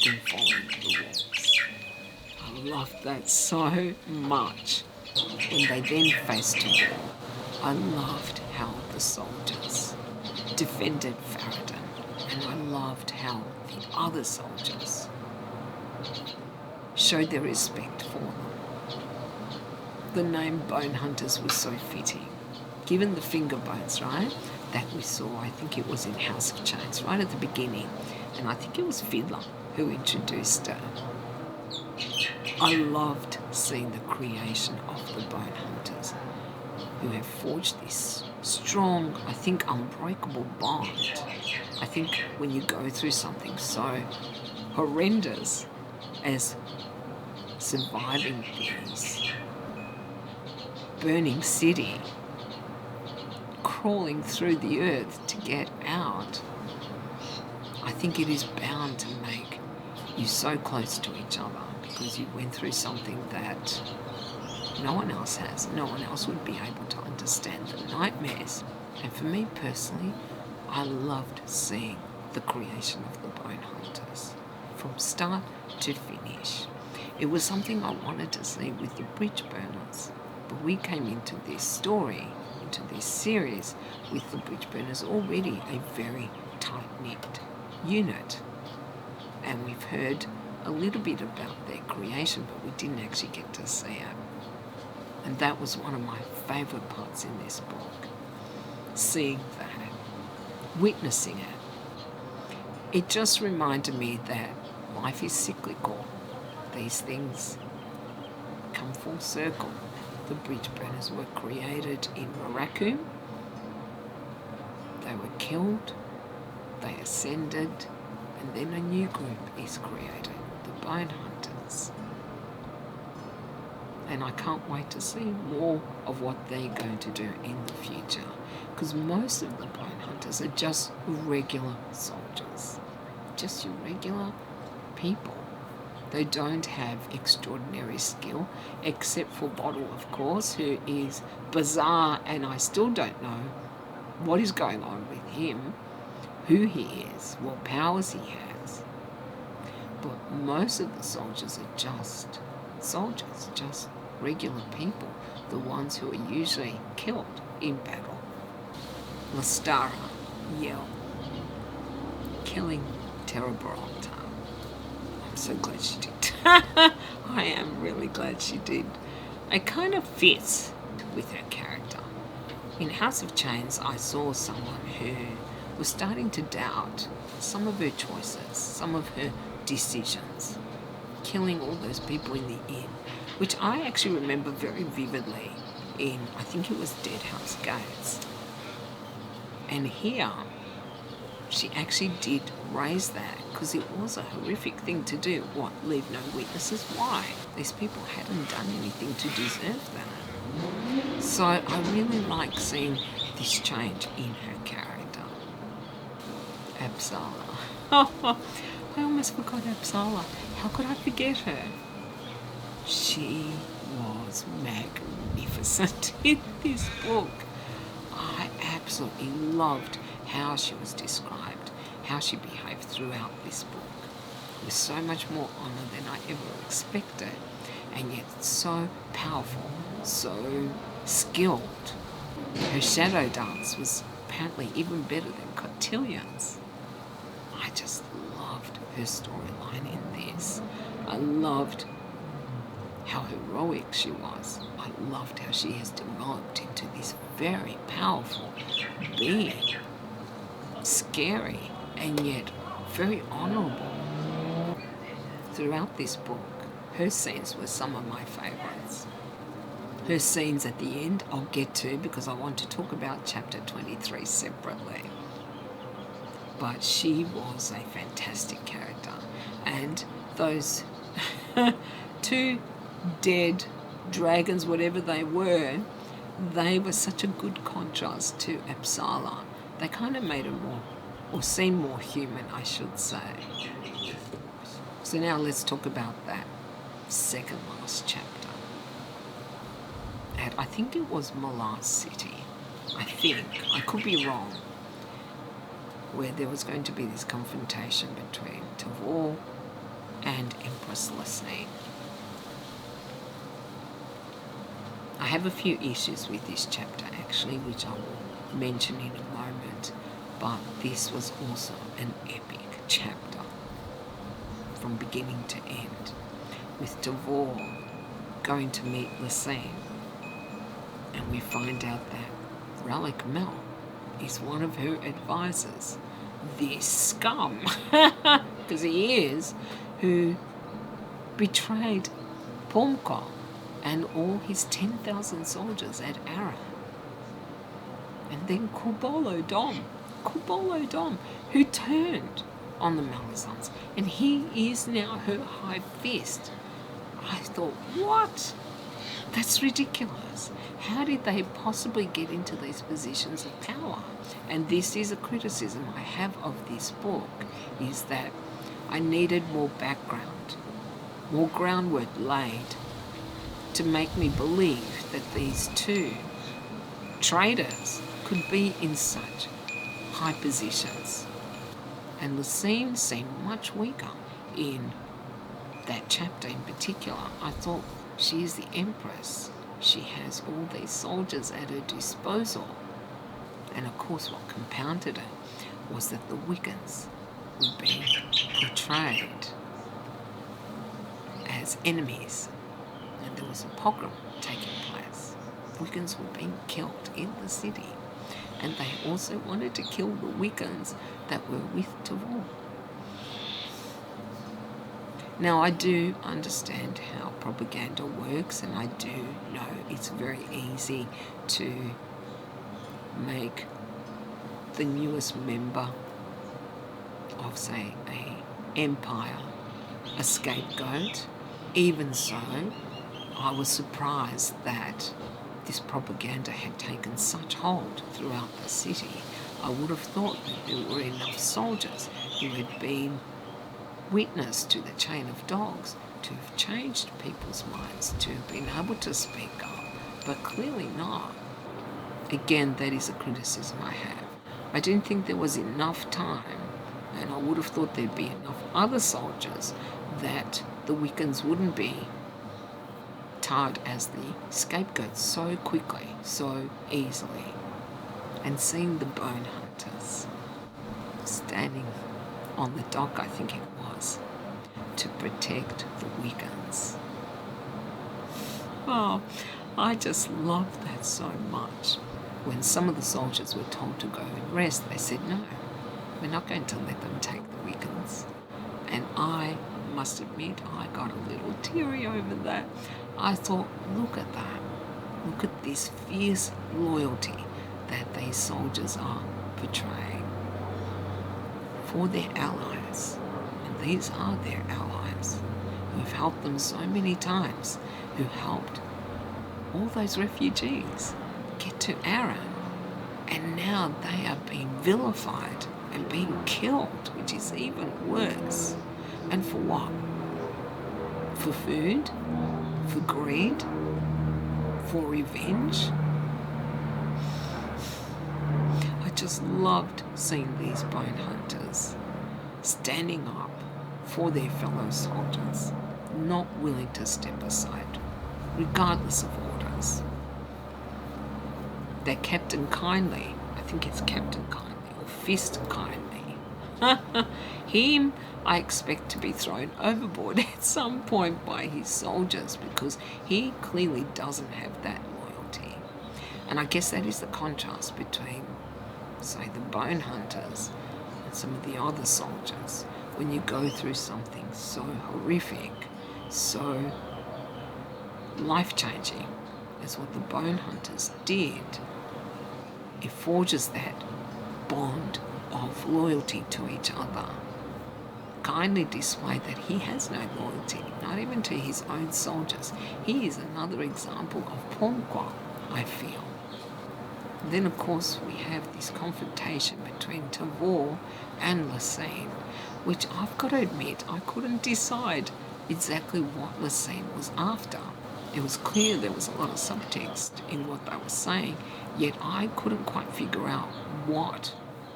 S1: than following the rules. I loved that so much. When they then faced war, I loved how the soldiers defended Farad'n, and I loved how the other soldiers showed their respect for them. The name Bonehunters was so fitting, given the finger bones, right, that we saw. I think it was in House of Chains right at the beginning, and I think it was Fiddler who introduced her. I loved seeing the creation of the Bonehunters, who have forged this strong, I think, unbreakable bond. I think when you go through something so horrendous as surviving this burning city, crawling through the earth to get out, I think it is bound to make you so close to each other, because you went through something that no one else has. No one else would be able to understand the nightmares. And for me personally, I loved seeing the creation of the Bonehunters from start to finish. It was something I wanted to see with the Bridge Burners, but we came into this story, into this series, with the Bridge Burners already a very tight-knit unit. And we've heard a little bit about their creation, but we didn't actually get to see it. And that was one of my favourite parts in this book, seeing that, witnessing it. It just reminded me that life is cyclical. these things come full circle. The bridge burners were created in Morocco. They were killed, they ascended, and then a new group is created, the Bonehunters. And I can't wait to see more of what they're going to do in the future, because most of the Bonehunters are just regular soldiers, just your regular people. They don't have extraordinary skill, except for Bottle, of course, who is bizarre, and I still don't know what is going on with him, who he is, what powers he has. But most of the soldiers are just soldiers, just regular people, the ones who are usually killed in battle. Lestara, Yell, killing Terebrata. I'm so glad she did. I am really glad she did. It kind of fits with her character. In House of Chains, I saw someone who was starting to doubt some of her choices, some of her decisions, killing all those people in the inn, which I actually remember very vividly in, I think it was Dead House Gates. And here, she actually did raise that, because it was a horrific thing to do. What, leave no witnesses? Why? These people hadn't done anything to deserve that. So I really like seeing this change in her character. Apsala. I almost forgot Apsala. How could I forget her? She was magnificent in this book. I absolutely loved how she was described, how she behaved throughout this book. With so much more honour than I ever expected, and yet so powerful, so skilled. Her shadow dance was apparently even better than Cotillion's. I just loved her storyline in this. I loved how heroic she was. I loved how she has developed into this very powerful being. Scary and yet very honourable. Throughout this book, her scenes were some of my favourites. Her scenes at the end I'll get to, because I want to talk about chapter 23 separately. But she was a fantastic character, and those two dead dragons, whatever they were such a good contrast to Apsala. They kind of made her more, or seem more human, I should say. So now let's talk about that second last chapter. And I think it was Malazan City. I think. I could be wrong. Where there was going to be this confrontation between Tavor and Empress Lesnine. I have a few issues with this chapter actually, which I will mention in a moment, but this was also an epic chapter from beginning to end, with Tavor going to meet Lesnine, and we find out that Relic Mel is one of her advisors. This scum, because he is, who betrayed Pomka and all his 10,000 soldiers at Aran. And then Kubolo Dom, who turned on the Malazans, and he is now her high fist. I thought, what? That's ridiculous. How did they possibly get into these positions of power? And this is a criticism I have of this book, is that I needed more background, more groundwork laid to make me believe that these two traitors could be in such high positions. And Lesnine seemed much weaker in that chapter in particular. I thought, she is the Empress. She has all these soldiers at her disposal. And of course what compounded it was that the Wiccans were being portrayed as enemies. And there was a pogrom taking place. Wiccans were being killed in the city. And they also wanted to kill the Wiccans that were with Tavor. Now, I do understand how propaganda works, and I do know it's very easy to make the newest member of, say, a empire a scapegoat. Even so, I was surprised that this propaganda had taken such hold throughout the city. I would have thought that there were enough soldiers who had been witness to the chain of dogs to have changed people's minds, to have been able to speak up, but clearly not. Again, that is a criticism I have. I didn't think there was enough time, and I would have thought there'd be enough other soldiers that the Wiccans wouldn't be tarred as the scapegoat so quickly, so easily. And seeing the Bonehunters standing on the dock, I think it was, to protect the Wiccans. Oh, I just loved that so much. When some of the soldiers were told to go and rest, they said, no, we're not going to let them take the Wiccans. And I must admit, I got a little teary over that. I thought, look at that. Look at this fierce loyalty that these soldiers are portraying for their allies. And these are their allies who have helped them so many times, who helped all those refugees get to Arran. And now they are being vilified and being killed, which is even worse. And for what? For food? For greed? For revenge? I just loved seeing these Bonehunters standing up for their fellow soldiers, not willing to step aside, regardless of orders. Their Captain Kindly, I think it's Captain Kindly, or Fist Kindly, him I expect to be thrown overboard at some point by his soldiers, because he clearly doesn't have that loyalty. And I guess that is the contrast between, say, the Bonehunters and some of the other soldiers. When you go through something so horrific, so life-changing as what the Bonehunters did, it forges that bond of loyalty to each other. Kindly displayed that he has no loyalty, not even to his own soldiers. He is another example of pourquoi, I feel. And then, of course, we have this confrontation between Tavor and Laseen, which I've got to admit, I couldn't decide exactly what Laseen was after. It was clear there was a lot of subtext in what they were saying, yet I couldn't quite figure out what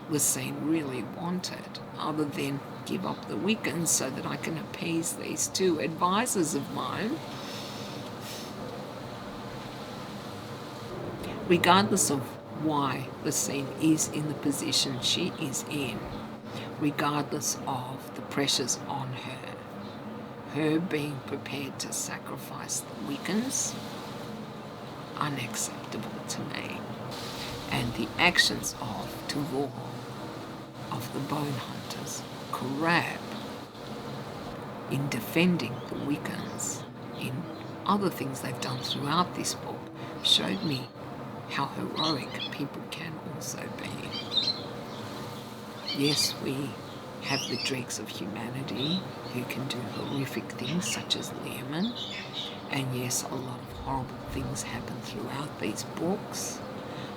S1: Laseen really wanted, other than give up the Wiccans so that I can appease these two advisors of mine. Regardless of why Laseen is in the position she is in, regardless of the pressures on her being prepared to sacrifice the Wiccans, unacceptable to me. And the actions of Tavor, of the Bonehunters, Karab, in defending the Wiccans, in other things they've done throughout this book, showed me how heroic people can also be. Yes, we have the dregs of humanity who can do horrific things such as Learman, and yes, a lot of horrible things happen throughout these books,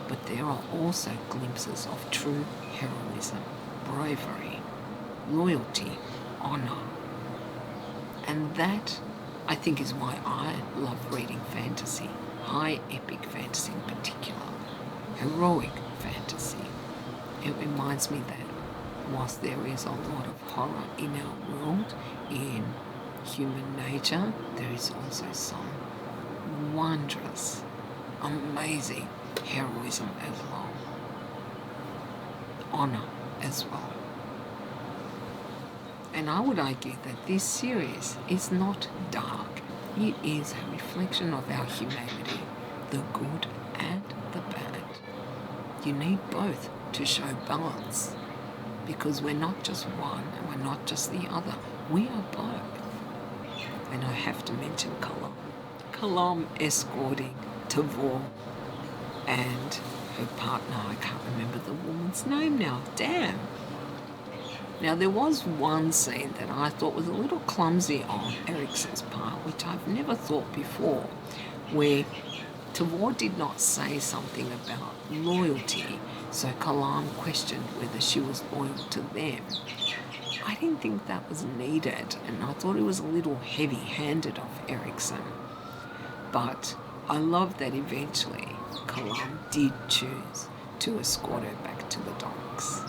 S1: but there are also glimpses of true heroism, bravery, loyalty, honour. And that, I think, is why I love reading fantasy, high epic fantasy in particular, heroic fantasy. It reminds me that whilst there is a lot of horror in our world, in human nature, there is also some wondrous, amazing heroism as well. Honour as well. And I would argue that this series is not dark. It is a reflection of our humanity, the good and the bad. You need both to show balance, because we're not just one and we're not just the other. We are both. And I have to mention Kalam escorting Tavor and her partner. I can't remember the woman's name now. Damn. Now, there was one scene that I thought was a little clumsy on Erikson's part, which I've never thought before, where Tavor did not say something about loyalty, so Kalam questioned whether she was loyal to them. I didn't think that was needed, and I thought it was a little heavy-handed of Erikson. But I love that eventually Kalam did choose to escort her back to the docks.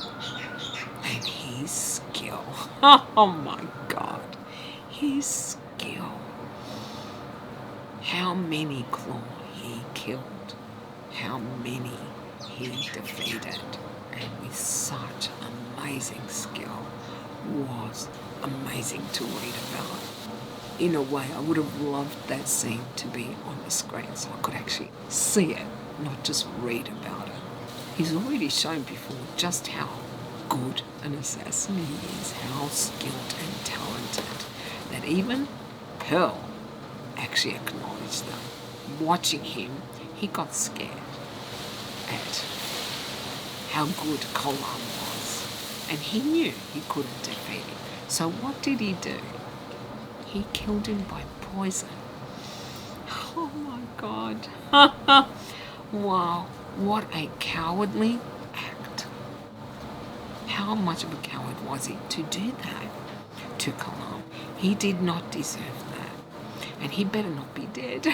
S1: And his skill, oh my God, his skill. How many claw he killed, how many he defeated, and with such amazing skill, was amazing to read about. In a way, I would have loved that scene to be on the screen so I could actually see it, not just read about it. He's already shown before just how good an assassin he is, how skilled and talented, that even Pearl actually acknowledged them. Watching him, he got scared at how good Kalam was, and he knew he couldn't defeat him. So what did he do? He killed him by poison. Oh my God. Wow, what a cowardly act. How much of a coward was he to do that to Kalam? He did not deserve that. And he better not be dead.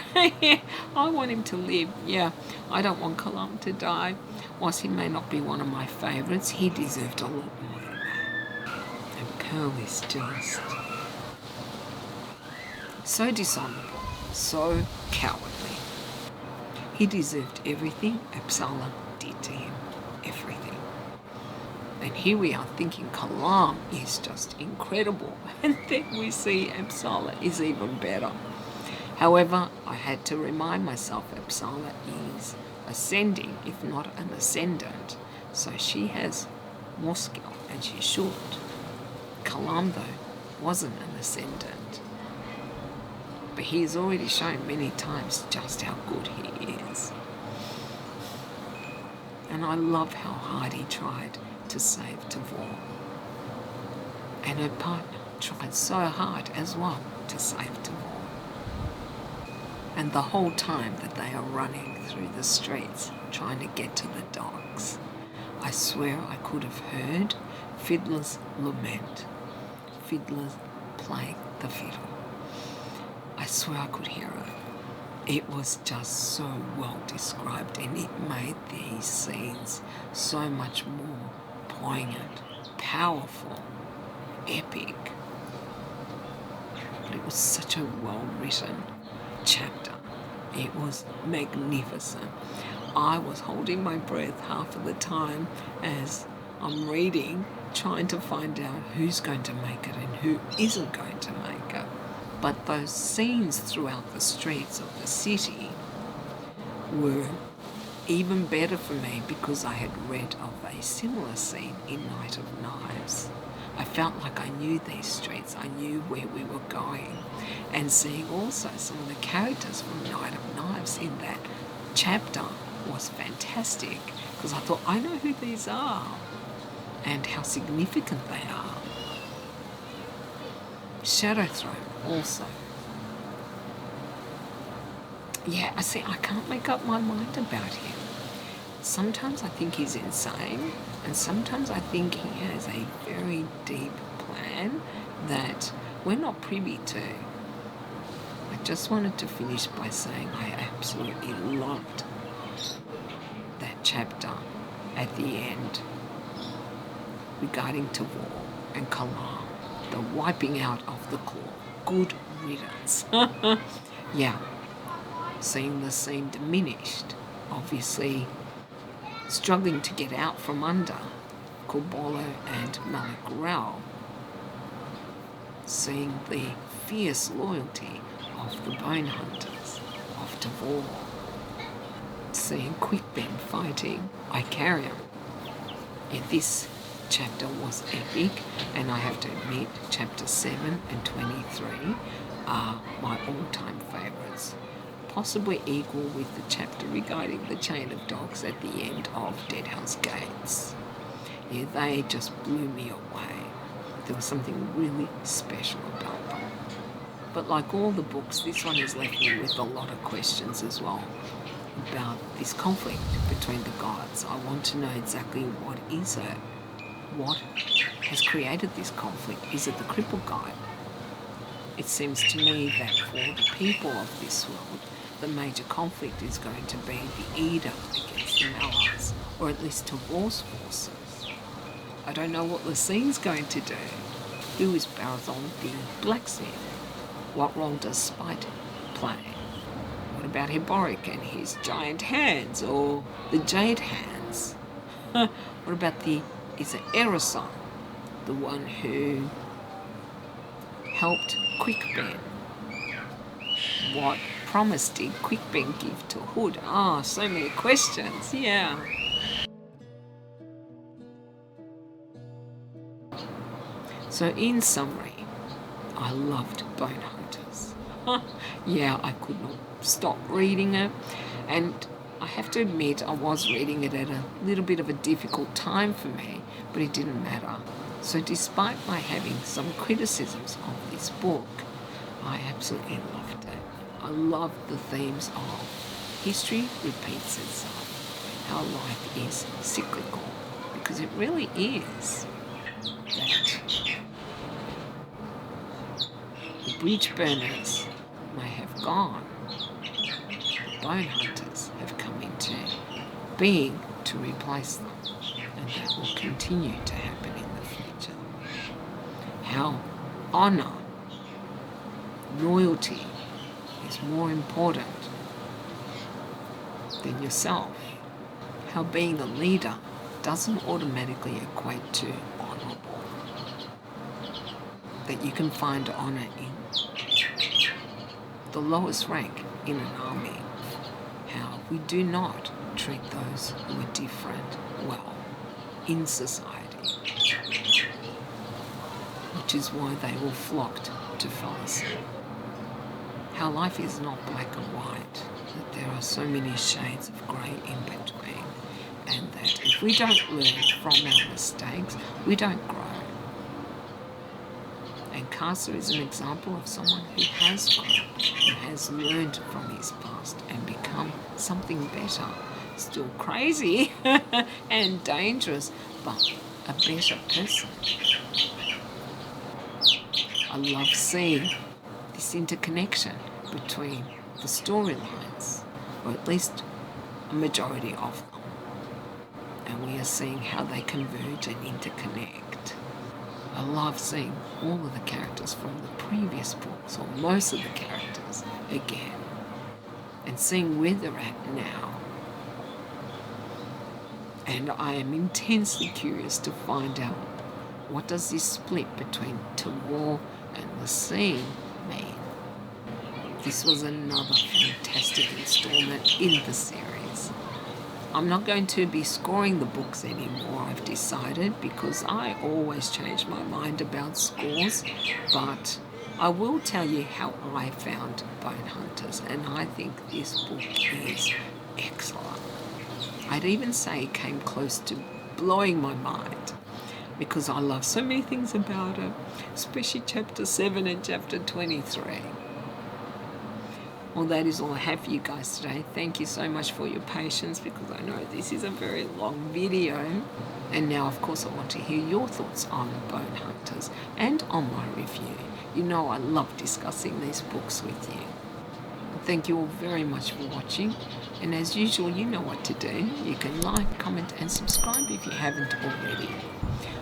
S1: I want him to live. Yeah, I don't want Kalam to die. Whilst he may not be one of my favourites, he deserved a lot more than that. And Pearl is just so dishonourable, so cowardly. He deserved everything Apsala did to him. Everything. And here we are thinking Kalam is just incredible. And then we see Apsala is even better. However, I had to remind myself Apsala is ascending, if not an ascendant. So she has more skill, and she should. Kalam, though, wasn't an ascendant. But he has already shown many times just how good he is. And I love how hard he tried to save Tavor. And her partner tried so hard as well to save Tavor. And the whole time that they are running through the streets trying to get to the docks, I swear I could have heard Fiddler's lament. Fiddler playing the fiddle. I swear I could hear it. It was just so well described, and it made these scenes so much more poignant, powerful, epic. But it was such a well-written chapter. It was magnificent. I was holding my breath half of the time as I'm reading, trying to find out who's going to make it and who isn't going to make it. But those scenes throughout the streets of the city were even better for me because I had read of a similar scene in Night of Knives. I felt like I knew these streets, I knew where we were going, and seeing also some of the characters from Night of Knives in that chapter was fantastic because I thought, I know who these are and how significant they are. Shadow Throne also. Yeah, I can't make up my mind about him. Sometimes I think he's insane, and sometimes I think he has a very deep plan that we're not privy to. I just wanted to finish by saying I absolutely loved that chapter at the end regarding Tavor and Kalam, the wiping out of the claw. Good riddance. Yeah, seeing the scene diminished, obviously struggling to get out from under Corbolo and Malik Rao, seeing the fierce loyalty of the Bonehunters, of Tavor, seeing Quickben fighting Icarium. Yeah, this chapter was epic, and I have to admit chapter 7 and 23 are my all-time favourites, possibly equal with the chapter regarding the chain of dogs at the end of Deadhouse Gates. Yeah, they just blew me away. There was something really special about them. But like all the books, this one has left me with a lot of questions as well about this conflict between the gods. I want to know exactly what is it? What has created this conflict? Is it the crippled god? It seems to me that for the people of this world, the major conflict is going to be the Ida against the Malazans, or at least Tavor's forces. I don't know what Lassine's going to do. Who is Barathon the Blacksmith? What role does Spite play? What about Heboric and his giant hands, or the jade hands? What about is it Erikson, the one who helped Quickben? What promise did Quickben give to Hood? So many questions, yeah. So in summary, I loved Bonehunters. Yeah, I could not stop reading it, and I have to admit I was reading it at a little bit of a difficult time for me, but it didn't matter. So despite my having some criticisms of this book, I absolutely loved it. I loved the themes of history repeats itself, how life is cyclical, because it really is. That the bridge burners may have gone, the bone hunters have come into being to replace them, and that will continue to happen in the future. How honour, loyalty is more important than yourself. How being a leader doesn't automatically equate to honourable. That you can find honour in the lowest rank in an army. How we do not treat those who are different well in society, which is why they all flocked to Phyllis. How life is not black and white, that there are so many shades of grey in between, and that if we don't learn from our mistakes, we don't grow. And Casa is an example of someone who has grown, who has learned from his past and become something better. Still crazy and dangerous, but a better person. I love seeing this interconnection between the storylines, or at least a majority of them. And we are seeing how they converge and interconnect. I love seeing all of the characters from the previous books, or most of the characters, again, and seeing where they're at now. And I am intensely curious to find out, what does this split between Tawar and Lassine mean? This was another fantastic installment in the series. I'm not going to be scoring the books anymore, I've decided, because I always change my mind about scores, but I will tell you how I found Bonehunters, and I think this book is excellent. I'd even say it came close to blowing my mind, because I love so many things about it, especially chapter 7 and chapter 23. Well, that is all I have for you guys today. Thank you so much for your patience, because I know this is a very long video. And now, of course, I want to hear your thoughts on Bonehunters and on my review. You know I love discussing these books with you. Thank you all very much for watching. And as usual, you know what to do. You can like, comment and subscribe if you haven't already.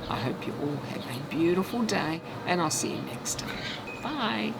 S1: I hope you all have a beautiful day, and I'll see you next time. Bye.